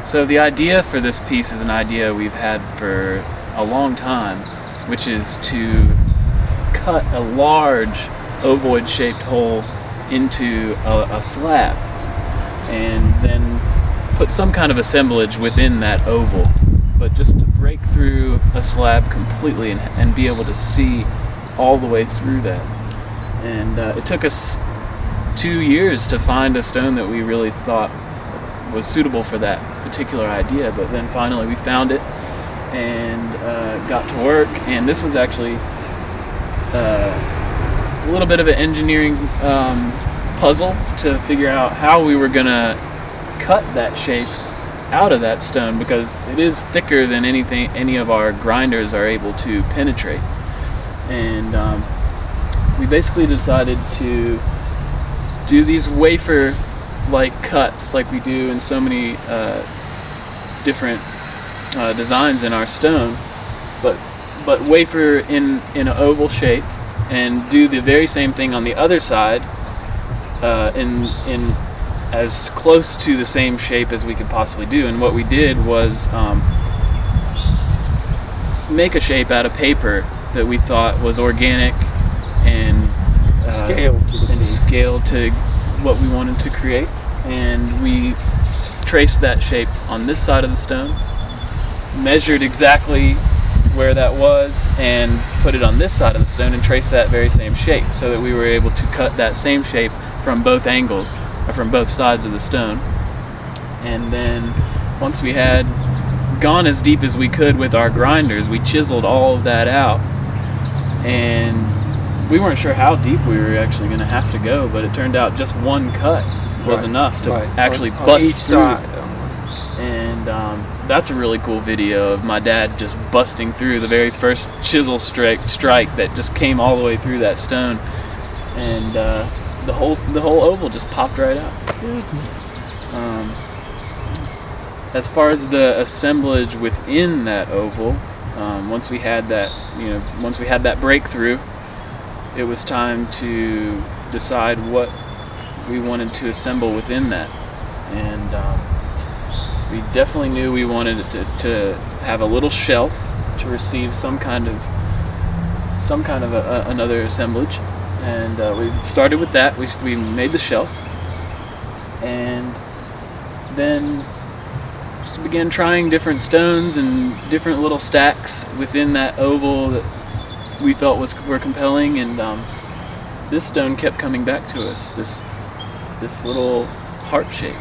So the idea for this piece is an idea we've had for a long time, which is to cut a large ovoid shaped hole into a slab and then put some kind of assemblage within that oval, but just to break through a slab completely and be able to see all the way through that. And it took us 2 years to find a stone that we really thought was suitable for that particular idea, but then finally we found it and got to work. And this was actually a little bit of an engineering puzzle to figure out how we were gonna cut that shape out of that stone, because it is thicker than any of our grinders are able to penetrate. And we basically decided to do these wafer-like cuts like we do in so many different designs in our stone, but wafer in an oval shape, and do the very same thing on the other side in as close to the same shape as we could possibly do. And what we did was make a shape out of paper that we thought was organic and scaled to what we wanted to create. And we traced that shape on this side of the stone, measured exactly where that was, and put it on this side of the stone and traced that very same shape, so that we were able to cut that same shape from both angles, or from both sides of the stone. And then once we had gone as deep as we could with our grinders, we chiseled all of that out, and we weren't sure how deep we were actually going to have to go, but it turned out just one cut was enough to actually bust each through. Side. And that's a really cool video of my dad just busting through the very first chisel strike that just came all the way through that stone, and the whole oval just popped right out. As far as the assemblage within that oval, once we had that breakthrough, it was time to decide what we wanted to assemble within that. And we definitely knew we wanted it to have a little shelf to receive some kind of another assemblage. And we started with that. We made the shelf, and then just began trying different stones and different little stacks within that oval that we felt were compelling. And this stone kept coming back to us. This little heart shape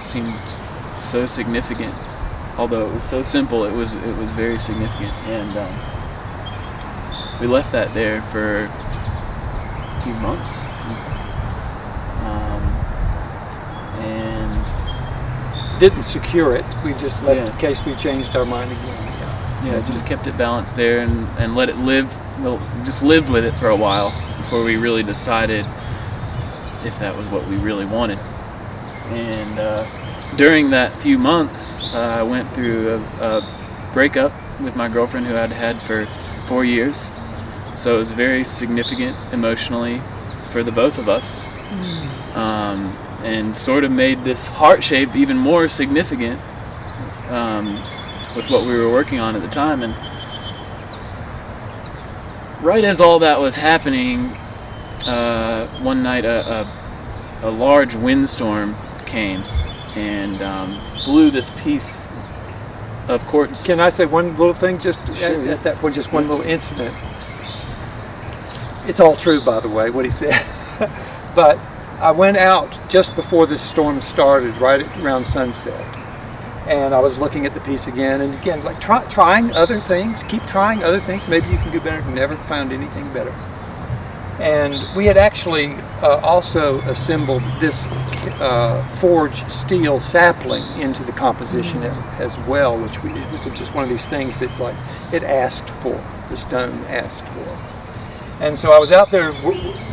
seemed so significant. Although it was so simple, it was very significant. And we left that there for a few months, and didn't secure it. We just left it in case we changed our mind again. Just kept it balanced there and let it live. Well, just lived with it for a while before we really decided if that was what we really wanted. And during that few months, I went through a breakup with my girlfriend, who I'd had for 4 years. So it was very significant emotionally for the both of us, and sort of made this heart shape even more significant with what we were working on at the time. And right as all that was happening, one night a large windstorm came and blew this piece of quartz. Can I say one little thing just at that point, just one little incident? It's all true, by the way, what he said. But I went out just before the storm started, right around sunset, and I was looking at the piece again and again, like trying other things, keep trying other things, maybe you can do better. Never found anything better. And we had actually also assembled this forged steel sapling into the composition as well, which this is just one of these things that it asked for, the stone asked for. And so I was out there,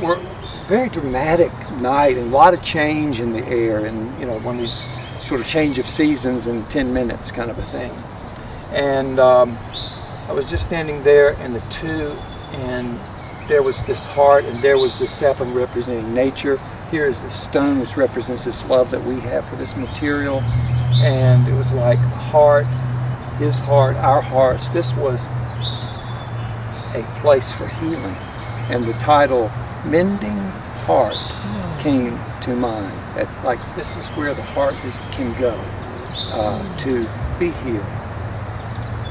we're very dramatic night, and a lot of change in the air, and one of these sort of change of seasons in 10 minutes kind of a thing. And I was just standing there and and there was this heart, and there was this sapling representing nature. Here is this stone which represents this love that we have for this material. And it was like heart, his heart, our hearts. This was a place for healing. And the title, Mending Heart, came to mind. Like, this is where the heart can go to be healed.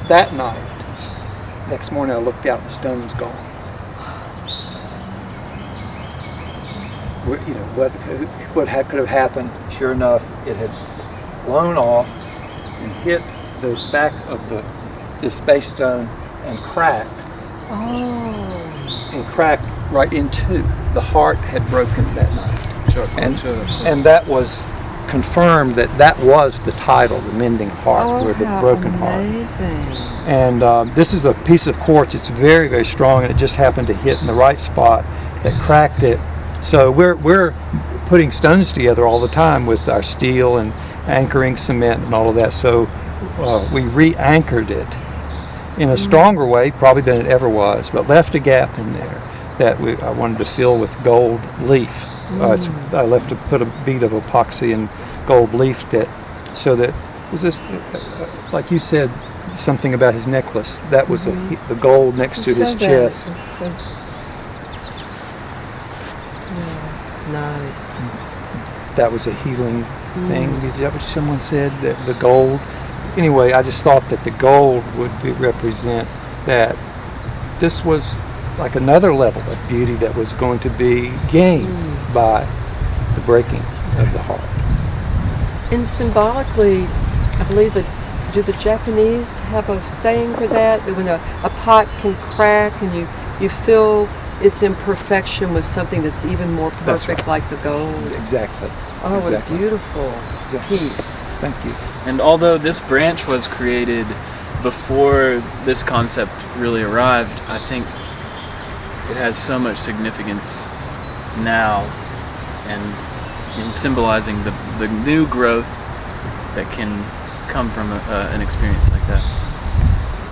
That night, next morning I looked out, the stone was gone. You know, what could have happened? Sure enough, it had blown off and hit the back of this base stone and cracked. And cracked right in two. The heart had broken that night. And that was confirmed that was the title, the Mending Heart, where the broken amazing. heart. And this is a piece of quartz. It's very, very strong, and it just happened to hit in the right spot that cracked it. So we're putting stones together all the time with our steel and anchoring cement and all of that. So we re-anchored it in a stronger way, probably than it ever was, but left a gap in there that I wanted to fill with gold leaf. I left to put a bead of epoxy and gold leaf so that it was just like you said, something about his necklace. That was the gold next to his chest. Nice. That was a healing thing. Is that what someone said? That the gold. Anyway, I just thought that the gold would represent that this was like another level of beauty that was going to be gained by the breaking of the heart. And symbolically, I believe that, do the Japanese have a saying for that? That when a pot can crack and you feel its imperfection with something that's even more perfect, like the gold. Exactly. Oh, exactly. What a beautiful piece. Thank you. And although this branch was created before this concept really arrived, I think it has so much significance now, and in symbolizing the new growth that can come from an experience like that.